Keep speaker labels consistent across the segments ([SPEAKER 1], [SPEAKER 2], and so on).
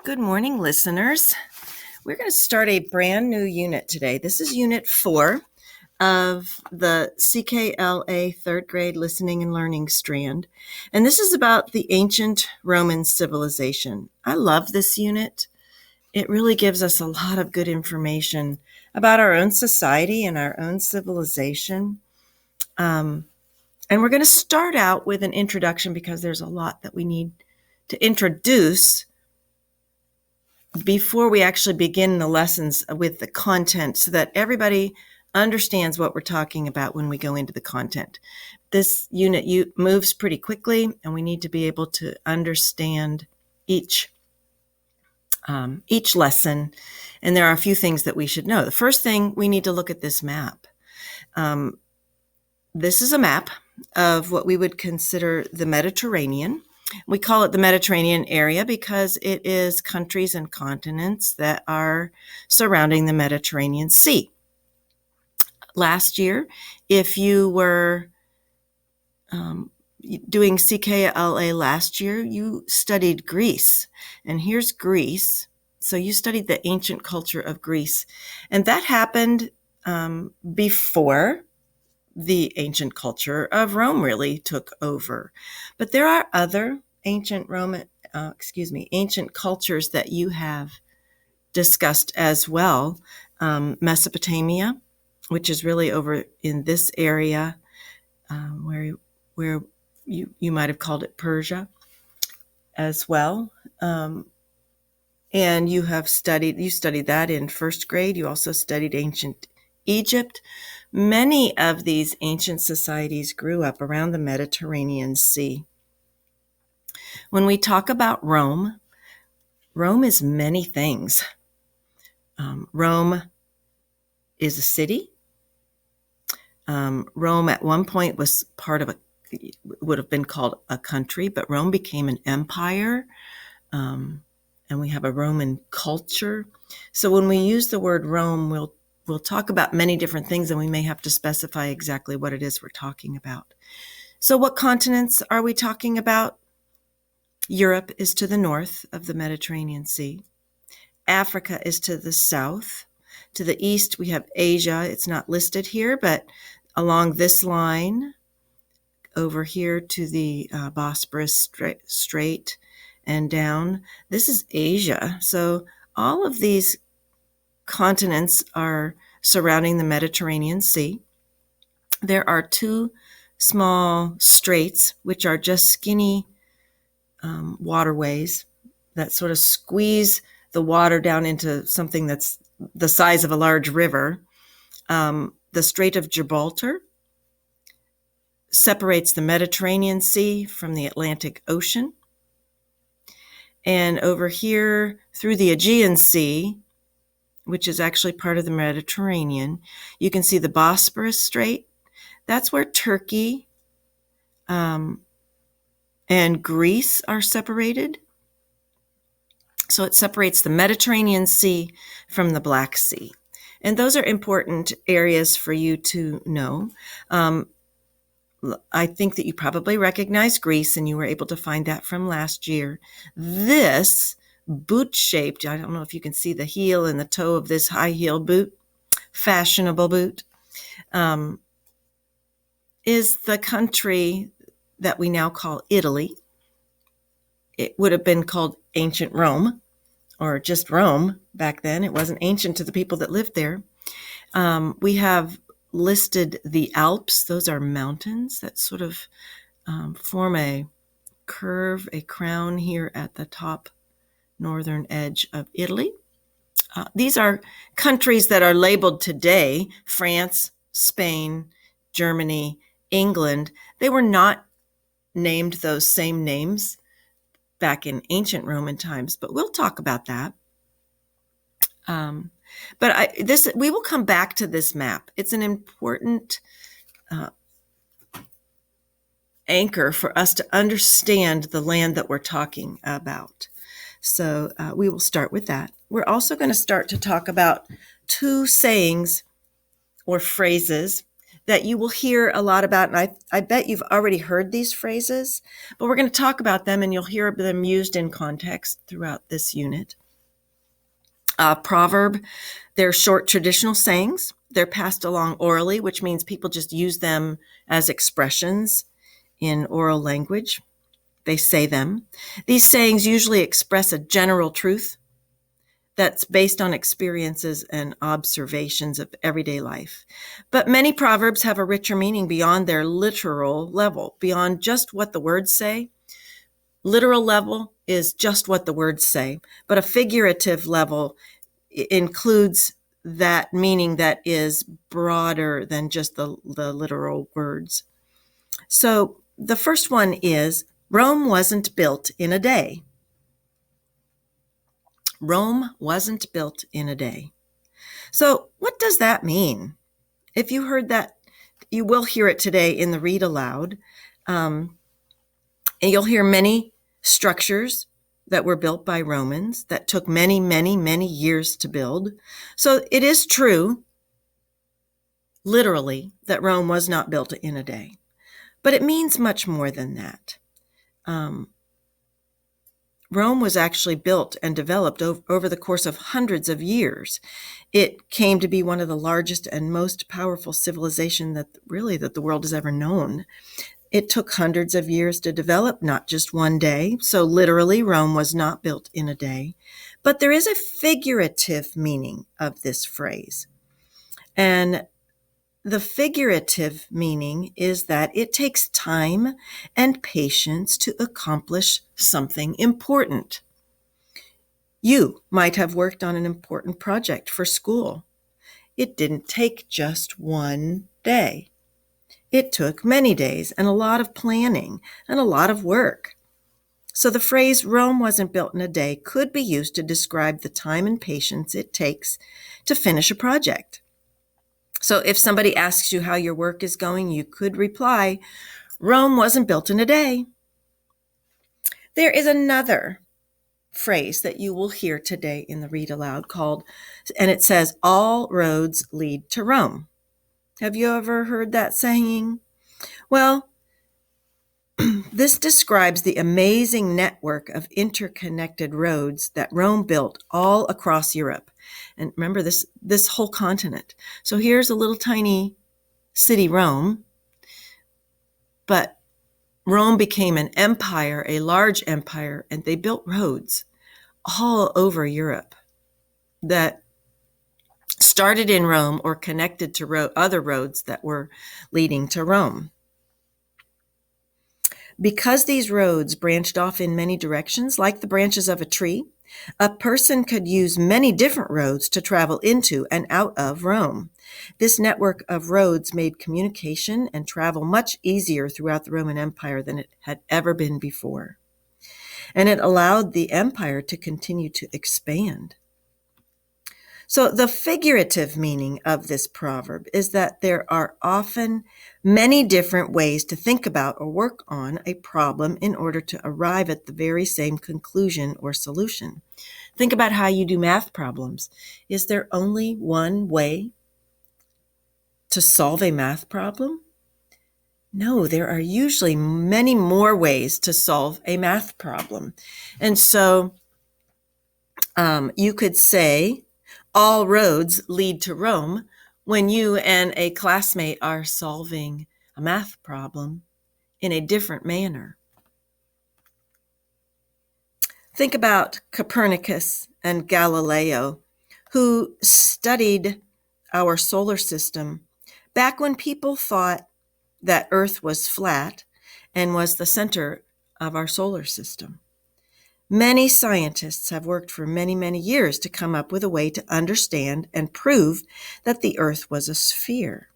[SPEAKER 1] Good morning, listeners. We're going to start a brand new unit today. This is Unit 4 of the CKLA third grade listening and learning strand. And this is about the ancient Roman civilization. I love this unit. It really gives us a lot of good information about our own society and our own civilization. And we're going to start out with an introduction because there's a lot that we need to introduce before we actually begin the lessons with the content so that everybody understands what we're talking about when we go into the content. This unit moves pretty quickly, and we need to be able to understand each lesson. And there are a few things that we should know. The first thing, we need to look at this map. This is a map of what we would consider the Mediterranean. We call it the Mediterranean area because it is countries and continents that are surrounding the Mediterranean Sea. Last year, if you were doing CKLA last year, you studied Greece. And here's Greece. So you studied the ancient culture of Greece. And that happened before the ancient culture of Rome really took over. But there are other ancient cultures that you have discussed as well. Mesopotamia, which is really over in this area, where you might have called it Persia as well. And you studied that in first grade. You also studied ancient Egypt. Many of these ancient societies grew up around the Mediterranean Sea. When we talk about Rome, Rome is many things. Rome is a city. Rome at one point was would have been called a country, but Rome became an empire. And we have a Roman culture. So when we use the word Rome, we'll talk about many different things, and we may have to specify exactly what it is we're talking about. So what continents are we talking about? Europe is to the north of the Mediterranean Sea. Africa is to the south. To the east, we have Asia. It's not listed here, but along this line, over here to the Bosporus Strait and down, this is Asia. So all of these continents are surrounding the Mediterranean Sea. There are two small straits, which are just skinny waterways that sort of squeeze the water down into something that's the size of a large river. The Strait of Gibraltar separates the Mediterranean Sea from the Atlantic Ocean. And over here through the Aegean Sea, which is actually part of the Mediterranean, you can see the Bosporus Strait. That's where Turkey and Greece are separated. So it separates the Mediterranean Sea from the Black Sea. And those are important areas for you to know. I think that you probably recognize Greece, and you were able to find that from last year. This boot-shaped, I don't know if you can see the heel and the toe of this high heel boot, fashionable boot, is the country that we now call Italy. It would have been called ancient Rome, or just Rome back then. It wasn't ancient to the people that lived there. We have listed the Alps. Those are mountains that sort of form a curve, a crown here at the top northern edge of Italy. These are countries that are labeled today: France, Spain, Germany, England. They were not named those same names back in ancient Roman times, but we'll talk about that. We will come back to this map. It's an important anchor for us to understand the land that we're talking about. So we will start with that. We're also going to start to talk about two sayings or phrases that you will hear a lot about, and I bet you've already heard these phrases, but we're going to talk about them and you'll hear them used in context throughout this unit. Proverb, they're short traditional sayings. They're passed along orally, which means people just use them as expressions in oral language. They say them. These sayings usually express a general truth that's based on experiences and observations of everyday life. But many proverbs have a richer meaning beyond their literal level, beyond just what the words say. Literal level is just what the words say, but a figurative level includes that meaning that is broader than just the literal words. So the first one is, Rome wasn't built in a day. Rome wasn't built in a day. So what does that mean? If you heard that, you will hear it today in the read aloud. And you'll hear many structures that were built by Romans that took many, many, many years to build. So it is true, literally, that Rome was not built in a day. But it means much more than that. Rome was actually built and developed over the course of hundreds of years. It came to be one of the largest and most powerful civilization that the world has ever known. It took hundreds of years to develop, not just one day. So literally, Rome was not built in a day. But there is a figurative meaning of this phrase. And the figurative meaning is that it takes time and patience to accomplish something important. You might have worked on an important project for school. It didn't take just one day. It took many days and a lot of planning and a lot of work. So the phrase Rome wasn't built in a day could be used to describe the time and patience it takes to finish a project. So if somebody asks you how your work is going, you could reply, Rome wasn't built in a day. There is another phrase that you will hear today in the read aloud and it says, all roads lead to Rome. Have you ever heard that saying? Well, this describes the amazing network of interconnected roads that Rome built all across Europe. And remember this whole continent. So here's a little tiny city, Rome, but Rome became an empire, a large empire, and they built roads all over Europe that started in Rome or connected to other roads that were leading to Rome. Because these roads branched off in many directions, like the branches of a tree, a person could use many different roads to travel into and out of Rome. This network of roads made communication and travel much easier throughout the Roman Empire than it had ever been before. And it allowed the empire to continue to expand. So the figurative meaning of this proverb is that there are often many different ways to think about or work on a problem in order to arrive at the very same conclusion or solution. Think about how you do math problems. Is there only one way to solve a math problem? No, there are usually many more ways to solve a math problem. And so you could say, all roads lead to Rome when you and a classmate are solving a math problem in a different manner. Think about Copernicus and Galileo, who studied our solar system back when people thought that Earth was flat and was the center of our solar system. Many scientists have worked for many, many years to come up with a way to understand and prove that the Earth was a sphere.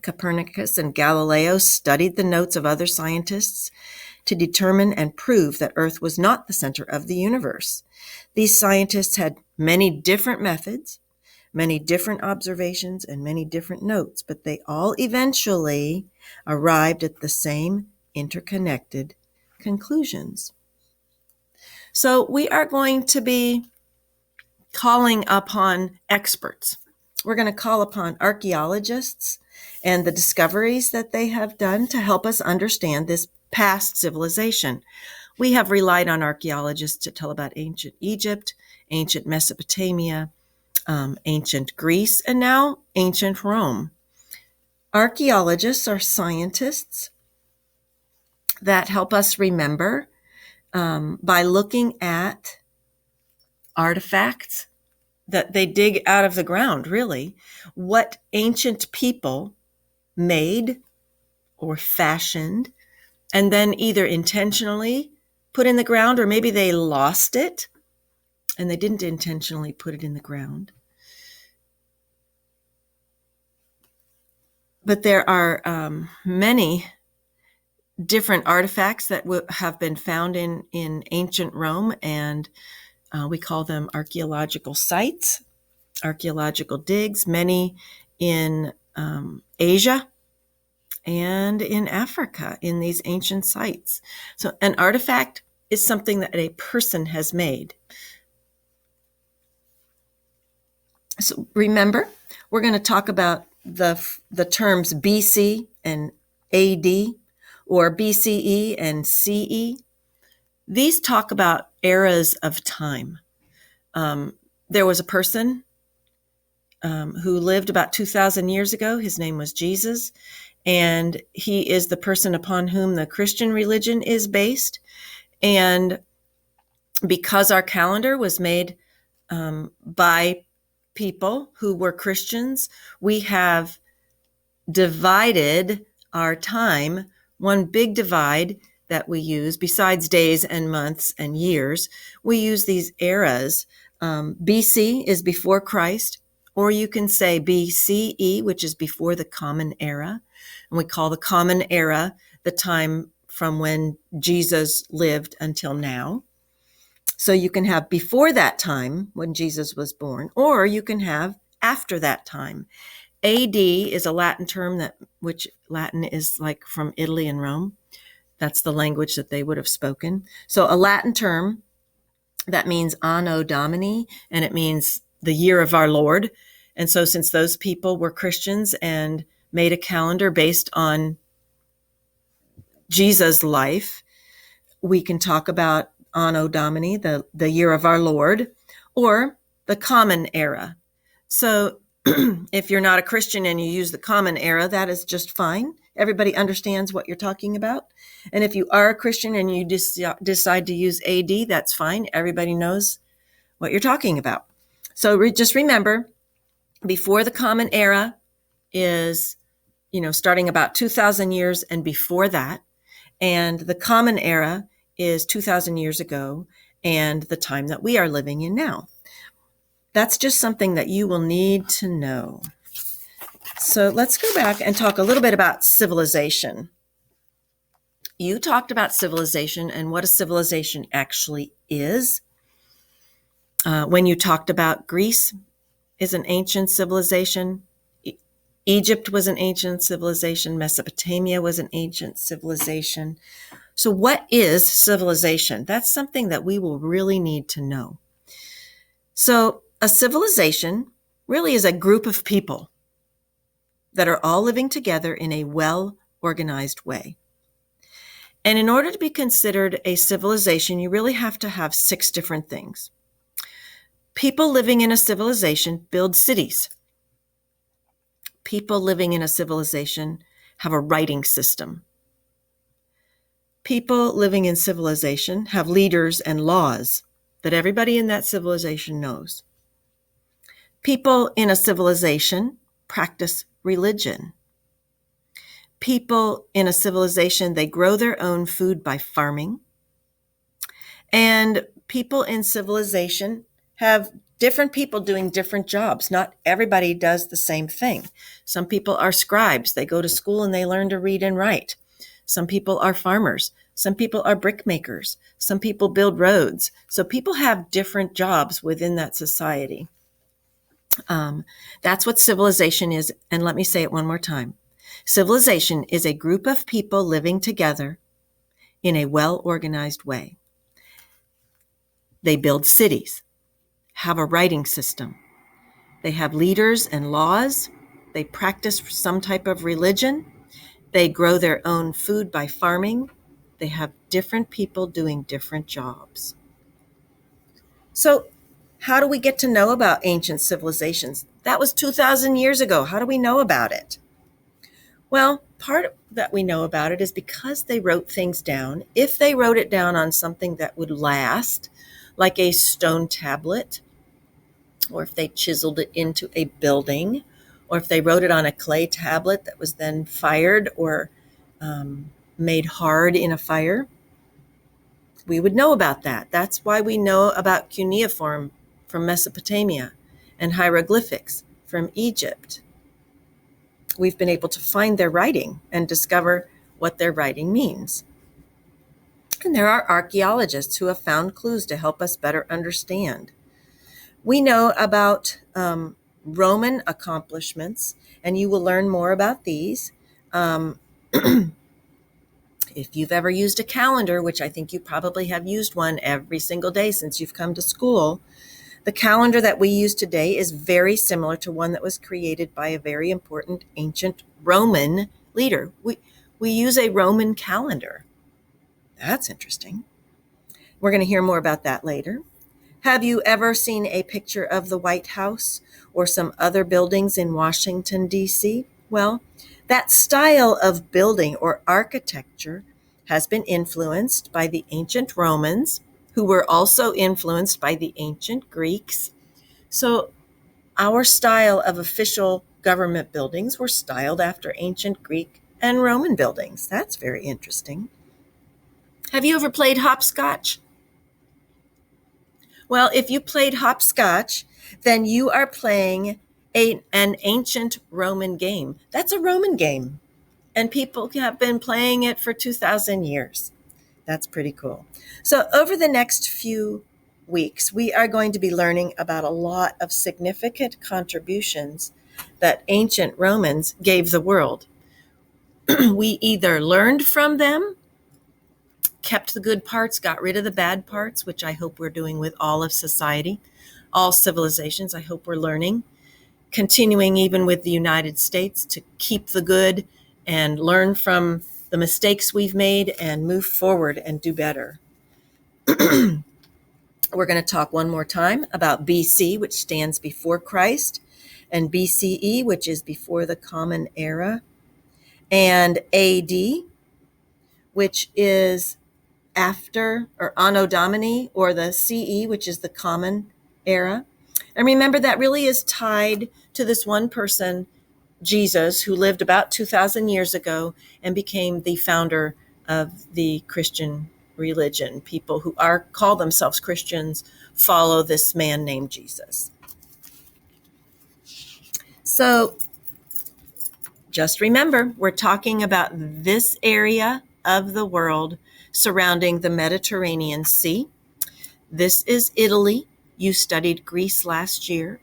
[SPEAKER 1] Copernicus and Galileo studied the notes of other scientists to determine and prove that Earth was not the center of the universe. These scientists had many different methods, many different observations, and many different notes, but they all eventually arrived at the same interconnected conclusions. So we are going to be calling upon experts. We're going to call upon archaeologists and the discoveries that they have done to help us understand this past civilization. We have relied on archaeologists to tell about ancient Egypt, ancient Mesopotamia, ancient Greece, and now ancient Rome. Archaeologists are scientists that help us remember by looking at artifacts that they dig out of the ground, really, what ancient people made or fashioned, and then either intentionally put in the ground, or maybe they lost it and they didn't intentionally put it in the ground. But there are many different artifacts that have been found in ancient Rome, and we call them archaeological sites, archaeological digs, many in Asia and in Africa, in these ancient sites. So an artifact is something that a person has made. So remember, we're going to talk about the terms BC and AD, or BCE and CE. These talk about eras of time. There was a person who lived about 2,000 years ago. His name was Jesus, and he is the person upon whom the Christian religion is based. And because our calendar was made by people who were Christians, we have divided our time, one big divide that we use, besides days and months and years. We use these eras. BC is before Christ, or you can say BCE, which is before the Common Era. And we call the Common Era the time from when Jesus lived until now. So you can have before that time, when Jesus was born, or you can have after that time. AD is a Latin term which Latin is like from Italy and Rome. That's the language that they would have spoken. So a Latin term that means Anno Domini, and it means the year of our Lord. And so since those people were Christians and made a calendar based on Jesus' life, we can talk about Anno Domini, the year of our Lord, or the Common Era. So if you're not a Christian and you use the Common Era, that is just fine. Everybody understands what you're talking about. And if you are a Christian and you decide to use AD, that's fine. Everybody knows what you're talking about. So just remember, before the Common Era is, starting about 2,000 years and before that. And the Common Era is 2,000 years ago and the time that we are living in now. That's just something that you will need to know. So let's go back and talk a little bit about civilization. You talked about civilization and what a civilization actually is. When you talked about Greece is an ancient civilization, Egypt was an ancient civilization, Mesopotamia was an ancient civilization. So what is civilization? That's something that we will really need to know. So a civilization really is a group of people that are all living together in a well-organized way. And in order to be considered a civilization, you really have to have 6 different things. People living in a civilization build cities. People living in a civilization have a writing system. People living in civilization have leaders and laws that everybody in that civilization knows. People in a civilization practice religion. People in a civilization, they grow their own food by farming. And people in civilization have different people doing different jobs. Not everybody does the same thing. Some people are scribes. They go to school and they learn to read and write. Some people are farmers. Some people are brick makers. Some people build roads. So people have different jobs within that society. That's what civilization is. And let me say it one more time. Civilization is a group of people living together in a well-organized way. They build cities, have a writing system. They have leaders and laws. They practice some type of religion. They grow their own food by farming. They have different people doing different jobs. So, how do we get to know about ancient civilizations? That was 2,000 years ago. How do we know about it? Well, part that we know about it is because they wrote things down. If they wrote it down on something that would last, like a stone tablet, or if they chiseled it into a building, or if they wrote it on a clay tablet that was then fired or made hard in a fire, we would know about that. That's why we know about cuneiform from Mesopotamia and hieroglyphics from Egypt. We've been able to find their writing and discover what their writing means. And there are archaeologists who have found clues to help us better understand. We know about Roman accomplishments, and you will learn more about these. If you've ever used a calendar, which I think you probably have used one every single day since you've come to school, the calendar that we use today is very similar to one that was created by a very important ancient Roman leader. We use a Roman calendar. That's interesting. We're going to hear more about that later. Have you ever seen a picture of the White House or some other buildings in Washington, D.C.? Well, that style of building or architecture has been influenced by the ancient Romans, who were also influenced by the ancient Greeks. So our style of official government buildings were styled after ancient Greek and Roman buildings. That's very interesting. Have you ever played hopscotch? Well, if you played hopscotch, then you are playing an ancient Roman game. That's a Roman game. And people have been playing it for 2,000 years. That's pretty cool. So over the next few weeks, we are going to be learning about a lot of significant contributions that ancient Romans gave the world. We either learned from them, kept the good parts, got rid of the bad parts, which I hope we're doing with all of society, all civilizations. I hope we're learning, continuing even with the United States to keep the good and learn from the mistakes we've made and move forward and do better. We're going to talk one more time about BC, which stands before Christ, and BCE, which is before the Common Era, and AD, which is after, or Anno Domini, or the CE, which is the Common Era. And remember, that really is tied to this one person, Jesus, who lived about 2,000 years ago and became the founder of the Christian religion. People who call themselves Christians follow this man named Jesus. So just remember, we're talking about this area of the world surrounding the Mediterranean Sea. This is Italy. You studied Greece last year.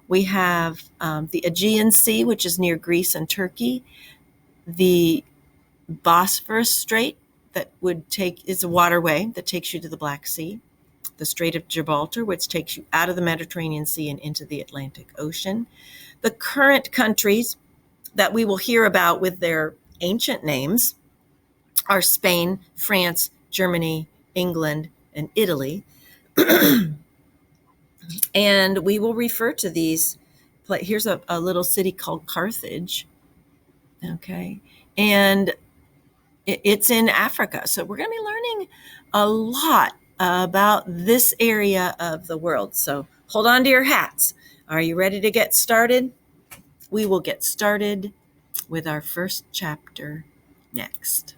[SPEAKER 1] We have the Aegean Sea, which is near Greece and Turkey. The Bosphorus Strait, that is a waterway that takes you to the Black Sea. The Strait of Gibraltar, which takes you out of the Mediterranean Sea and into the Atlantic Ocean. The current countries that we will hear about with their ancient names are Spain, France, Germany, England, and Italy. And we will refer to these. Here's a little city called Carthage. Okay. And it's in Africa. So we're going to be learning a lot about this area of the world. So hold on to your hats. Are you ready to get started? We will get started with our first chapter next.